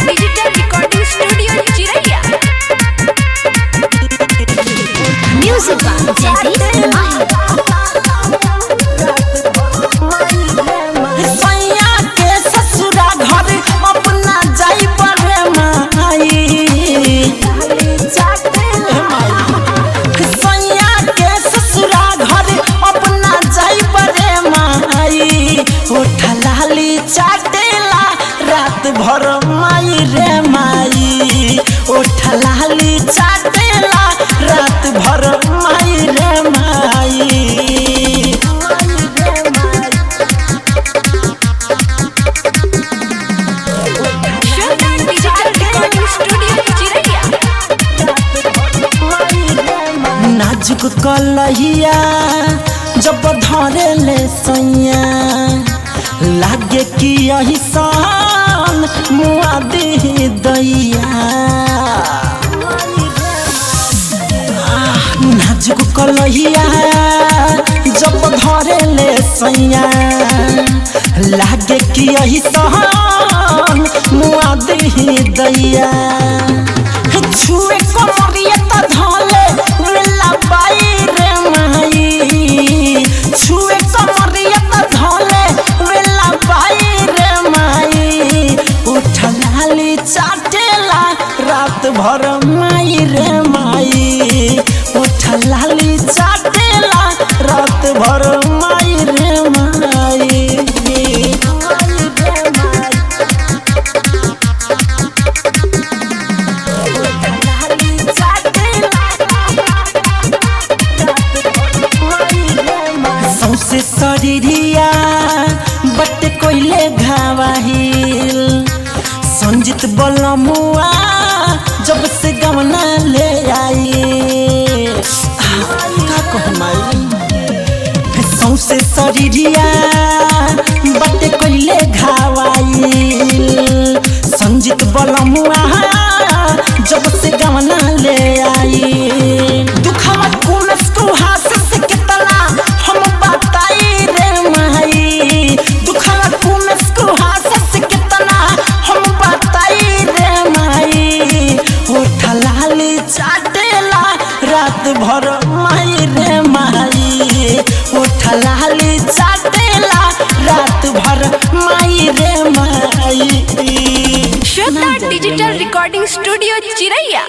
Digital recording studio चिरैया। Music सैया के ससुरा घर अपना जाई परे माई। सैया के ससुरा घर अपना जाई परे माई। होठ लाली चाटेला रात भर माई रे माई। होठ लाली चाटेला रात भर माई रे माई। नाजुक कलहिया जब धरे ले सैया लागे कि यही सान मुआ दे दैया। नाजुक कलहिया जब धरे ले सैया लागे कि यही सान मुआ दे दैया। छुए कमरिया त धले वेला बाई रे माई। छुए कमरिया त धले वेला बाई रे माई। उठ लाली चाटेला रात भर माई रे माई। उठ लाली चाटेला रात भर माई रे माई। सौसे शरीरिया बट कोइले घावाहिल। संजित बलमुआ जब से गवना ले आई। का कहमाई सौसे शरीरिया बट कोइले घावाहिल। संजित बलमुआ जब से गवना ले आई। दुखवा कुनस को हास से कितना हम बताई रे माई। दुखवा कुनस को हास से कितना हम बताई रे माई। होठ लाली चाटेला रात भर माई रे माई। होठ लाली चाटेला रात भर माई रे माई। डिजिटल रिकॉर्डिंग स्टूडियो चिरैया।